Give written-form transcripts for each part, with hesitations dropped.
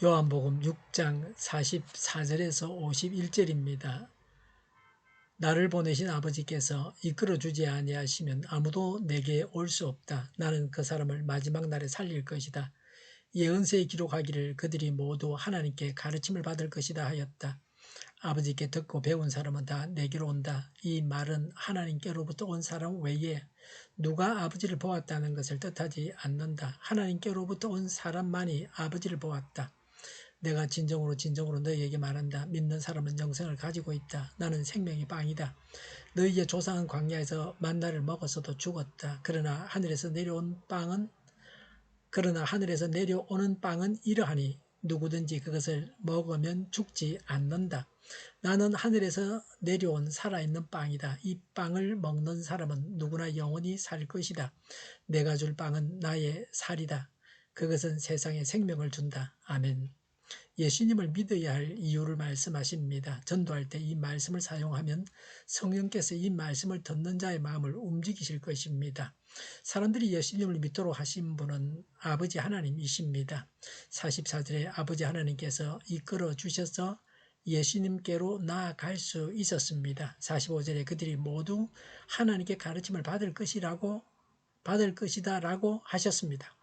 요한복음 6장 44절에서 51절입니다. 나를 보내신 아버지께서 이끌어주지 아니하시면 아무도 내게 올 수 없다. 나는 그 사람을 마지막 날에 살릴 것이다. 예언서에 기록하기를 그들이 모두 하나님께 가르침을 받을 것이다 하였다. 아버지께 듣고 배운 사람은 다 내게로 온다. 이 말은 하나님께로부터 온 사람 외에 누가 아버지를 보았다는 것을 뜻하지 않는다. 하나님께로부터 온 사람만이 아버지를 보았다. 내가 진정으로 너희에게 말한다. 믿는 사람은 영생을 가지고 있다. 나는 생명의 빵이다. 너희의 조상은 광야에서 만나를 먹었어도 죽었다. 그러나 하늘에서 내려오는 빵은 이러하니 누구든지 그것을 먹으면 죽지 않는다. 나는 하늘에서 내려온 살아있는 빵이다. 이 빵을 먹는 사람은 누구나 영원히 살 것이다. 내가 줄 빵은 나의 살이다. 그것은 세상에 생명을 준다. 아멘. 예수님을 믿어야 할 이유를 말씀하십니다. 전도할 때 이 말씀을 사용하면 성령께서 이 말씀을 듣는 자의 마음을 움직이실 것입니다. 사람들이 예수님을 믿도록 하신 분은 아버지 하나님이십니다. 44절에 아버지 하나님께서 이끌어 주셔서 예수님께로 나아갈 수 있었습니다. 45절에 그들이 모두 하나님께 가르침을 받을 것이다 라고 하셨습니다.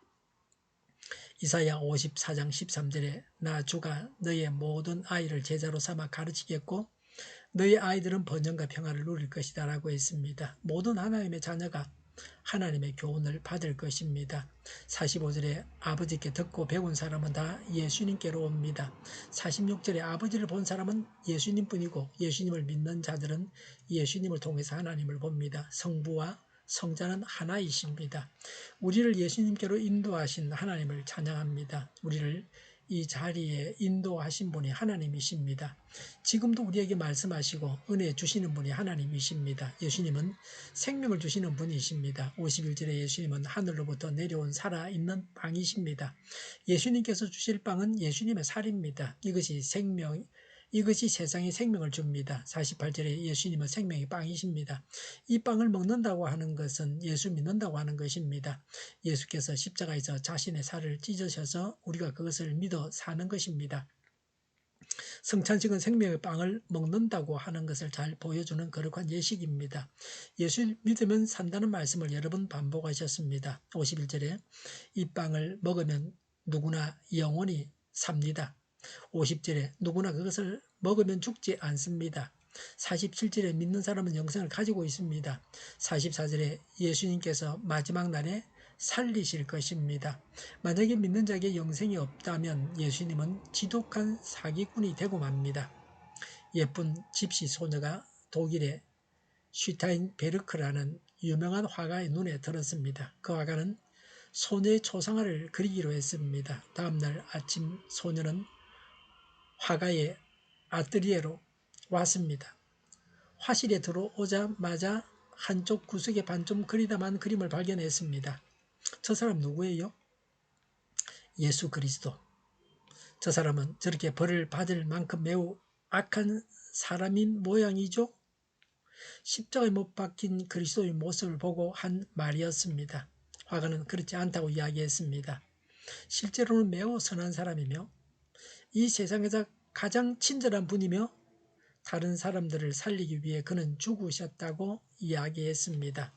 이사야 54장 13절에 나 주가 너의 모든 아이를 제자로 삼아 가르치겠고 너의 아이들은 번영과 평화를 누릴 것이다 라고 했습니다. 모든 하나님의 자녀가 하나님의 교훈을 받을 것입니다. 45절에 아버지께 듣고 배운 사람은 다 예수님께로 옵니다. 46절에 아버지를 본 사람은 예수님뿐이고 예수님을 믿는 자들은 예수님을 통해서 하나님을 봅니다. 성부와 성자는 하나이십니다. 우리를 예수님께로 인도하신 하나님을 찬양합니다. 우리를 이 자리에 인도하신 분이 하나님이십니다. 지금도 우리에게 말씀하시고 은혜 주시는 분이 하나님이십니다. 예수님은 생명을 주시는 분이십니다. 51절에 예수님은 하늘로부터 내려온 살아있는 빵이십니다. 예수님께서 주실 빵은 예수님의 살입니다. 이것이 세상에 생명을 줍니다. 48절에 예수님은 생명의 빵이십니다. 이 빵을 먹는다고 하는 것은 예수 믿는다고 하는 것입니다. 예수께서 십자가에서 자신의 살을 찢으셔서 우리가 그것을 믿어 사는 것입니다. 성찬식은 생명의 빵을 먹는다고 하는 것을 잘 보여주는 거룩한 예식입니다. 예수 믿으면 산다는 말씀을 여러 번 반복하셨습니다. 51절에 이 빵을 먹으면 누구나 영원히 삽니다. 50절에 누구나 그것을 먹으면 죽지 않습니다. 47절에 믿는 사람은 영생을 가지고 있습니다. 44절에 예수님께서 마지막 날에 살리실 것입니다. 만약에 믿는 자에게 영생이 없다면 예수님은 지독한 사기꾼이 되고 맙니다. 예쁜 집시 소녀가 독일의 슈타인베르크라는 유명한 화가의 눈에 들었습니다. 그 화가는 소녀의 초상화를 그리기로 했습니다. 다음날 아침 소녀는 화가의 아뜰리에로 왔습니다. 화실에 들어오자마자 한쪽 구석에 반쯤 그리다만 그림을 발견했습니다. 저 사람 누구예요? 예수 그리스도. 저 사람은 저렇게 벌을 받을 만큼 매우 악한 사람인 모양이죠? 십자가에 못 박힌 그리스도의 모습을 보고 한 말이었습니다. 화가는 그렇지 않다고 이야기했습니다. 실제로는 매우 선한 사람이며 이 세상에서 가장 친절한 분이며 다른 사람들을 살리기 위해 그는 죽으셨다고 이야기했습니다.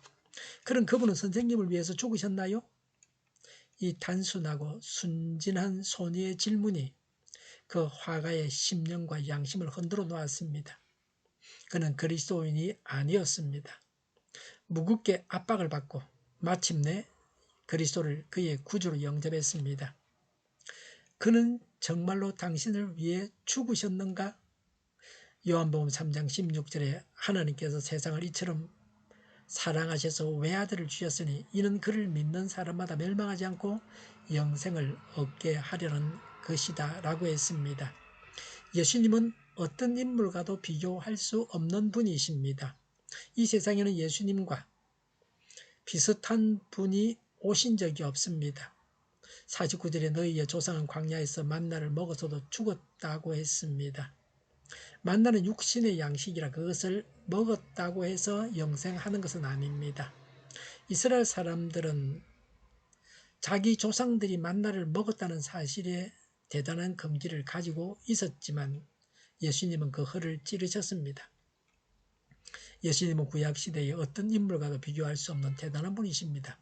그럼 그분은 선생님을 위해서 죽으셨나요? 이 단순하고 순진한 소녀의 질문이 그 화가의 심령과 양심을 흔들어 놓았습니다. 그는 그리스도인이 아니었습니다. 무겁게 압박을 받고 마침내 그리스도를 그의 구주로 영접했습니다. 그는 정말로 당신을 위해 죽으셨는가? 요한복음 3장 16절에 하나님께서 세상을 이처럼 사랑하셔서 외아들을 주셨으니 이는 그를 믿는 사람마다 멸망하지 않고 영생을 얻게 하려는 것이다 라고 했습니다. 예수님은 어떤 인물과도 비교할 수 없는 분이십니다. 이 세상에는 예수님과 비슷한 분이 오신 적이 없습니다. 49절에 너희의 조상은 광야에서 만나를 먹어서도 죽었다고 했습니다. 만나는 육신의 양식이라 그것을 먹었다고 해서 영생하는 것은 아닙니다. 이스라엘 사람들은 자기 조상들이 만나를 먹었다는 사실에 대단한 긍지를 가지고 있었지만 예수님은 그 허를 찌르셨습니다. 예수님은 구약시대의 어떤 인물과도 비교할 수 없는 대단한 분이십니다.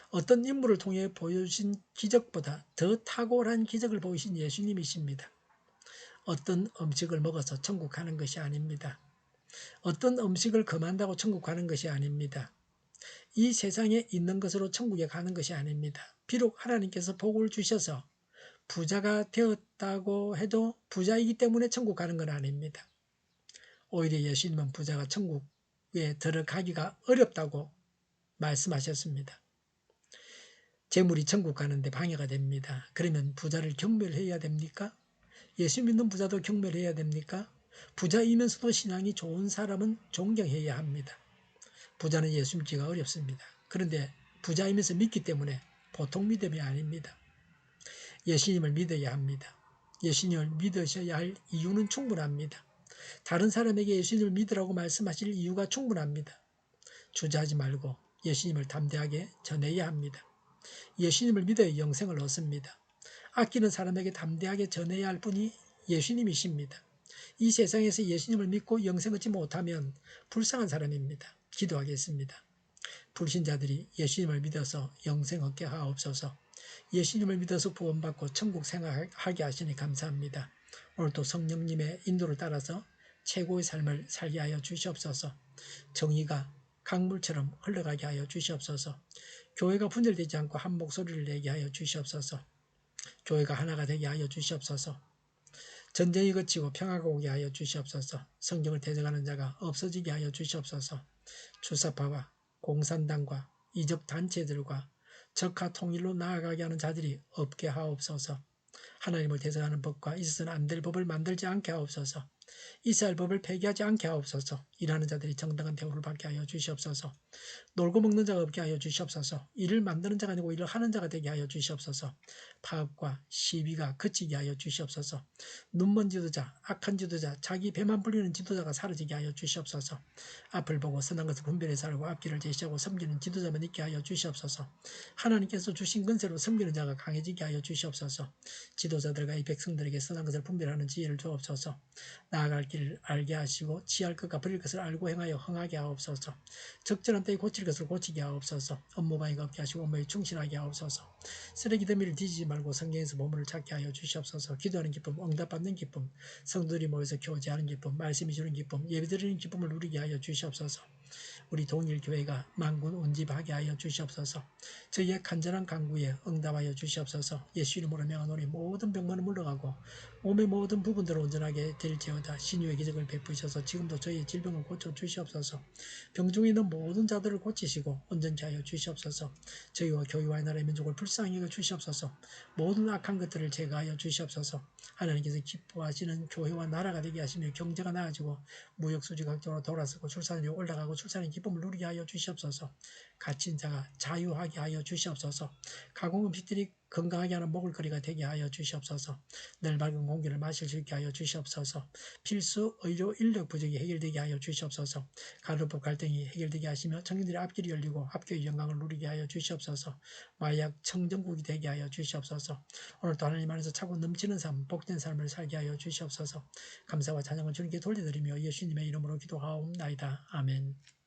어떤 인물을 통해 보여주신 기적보다 더 탁월한 기적을 보이신 예수님이십니다. 어떤 음식을 먹어서 천국 가는 것이 아닙니다. 어떤 음식을 금한다고 천국 가는 것이 아닙니다. 이 세상에 있는 것으로 천국에 가는 것이 아닙니다. 비록 하나님께서 복을 주셔서 부자가 되었다고 해도 부자이기 때문에 천국 가는 건 아닙니다. 오히려 예수님은 부자가 천국에 들어가기가 어렵다고 말씀하셨습니다. 재물이 천국 가는데 방해가 됩니다. 그러면 부자를 경멸해야 됩니까? 예수 믿는 부자도 경멸해야 됩니까? 부자이면서도 신앙이 좋은 사람은 존경해야 합니다. 부자는 예수 믿기가 어렵습니다. 그런데 부자이면서 믿기 때문에 보통 믿음이 아닙니다. 예수님을 믿어야 합니다. 예수님을 믿으셔야 할 이유는 충분합니다. 다른 사람에게 예수님을 믿으라고 말씀하실 이유가 충분합니다. 주저하지 말고 예수님을 담대하게 전해야 합니다. 예수님을 믿어야 영생을 얻습니다. 아끼는 사람에게 담대하게 전해야 할 분이 예수님이십니다. 이 세상에서 예수님을 믿고 영생 얻지 못하면 불쌍한 사람입니다. 기도하겠습니다. 불신자들이 예수님을 믿어서 영생 얻게 하옵소서. 예수님을 믿어서 구원받고 천국 생활하게 하시니 감사합니다. 오늘도 성령님의 인도를 따라서 최고의 삶을 살게 하여 주시옵소서. 정의가 강물처럼 흘러가게 하여 주시옵소서. 교회가 분열되지 않고 한 목소리를 내게 하여 주시옵소서. 교회가 하나가 되게 하여 주시옵소서. 전쟁이 그치고 평화가 오게 하여 주시옵소서. 성경을 대적하는 자가 없어지게 하여 주시옵소서. 주사파와 공산당과 이적 단체들과 적화 통일로 나아가게 하는 자들이 없게 하옵소서. 하나님을 대적하는 법과 있어서는 안 될 법을 만들지 않게 하옵소서. 이스라엘 법을 폐기하지 않게 하옵소서. 일하는 자들이 정당한 대우를 받게 하여 주시옵소서. 놀고 먹는 자가 없게 하여 주시옵소서. 일을 만드는 자가 아니고 일을 하는 자가 되게 하여 주시옵소서. 파업과 시비가 그치게 하여 주시옵소서. 눈먼 지도자, 악한 지도자, 자기 배만 불리는 지도자가 사라지게 하여 주시옵소서. 앞을 보고 선한 것을 분별해 살고 앞길을 제시하고 섬기는 지도자만 있게 하여 주시옵소서. 하나님께서 주신 근세로 섬기는 자가 강해지게 하여 주시옵소서. 지도자들과 이 백성들에게 선한 것을 분별하는 지혜를 주옵소서. 나아갈 길을 알게 하시고 취할 것과 버릴 것을 알고 행하여 흥하게 하옵소서. 적절한 때에 고칠 것을 고치게 하옵소서. 업무방해가 없게 하시고 업무에 충실하게 하옵소서. 쓰레기 더미를 뒤지지 말고 성경에서 보물을 찾게 하여 주시옵소서. 기도하는 기쁨, 응답받는 기쁨, 성도들이 모여서 교제하는 기쁨, 말씀이 주는 기쁨, 예배드리는 기쁨을 누리게 하여 주시옵소서. 우리 동일교회가 만군 운집하게 하여 주시옵소서. 저희의 간절한 간구에 응답하여 주시옵소서. 예수 이름으로 명하노니 모든 병만은 물러가고 몸의 모든 부분들을 온전하게 될지어다. 신유의 기적을 베푸셔서 지금도 저희의 질병을 고쳐 주시옵소서. 병중에 있는 모든 자들을 고치시고 온전케 하여 주시옵소서. 저희와 교회와 나라의 민족을 불쌍히 여겨 주시옵소서. 모든 악한 것들을 제거하여 주시옵소서. 하나님께서 기뻐하시는 교회와 나라가 되게 하시며 경제가 나아지고 무역수지 각적으로 돌아서고 출산율이 올라가고 출산의 기쁨을 누리게 하여 주시옵소서. 갇힌 자가 자유하게 하여 주시옵소서. 가공은 빚들이 건강하게 하는 먹을거리가 되게 하여 주시옵소서. 늘 맑은 공기를 마실 수 있게 하여 주시옵소서. 필수 의료 인력 부족이 해결되게 하여 주시옵소서. 가르법 갈등이 해결되게 하시며 청년들의 앞길이 열리고 합교의 영광을 누리게 하여 주시옵소서. 마약 청정국이 되게 하여 주시옵소서. 오늘도 하나님 안에서 차고 넘치는 삶, 복된 삶을 살게 하여 주시옵소서. 감사와 찬양을 주님께 돌려드리며 예수님의 이름으로 기도하옵나이다. 아멘.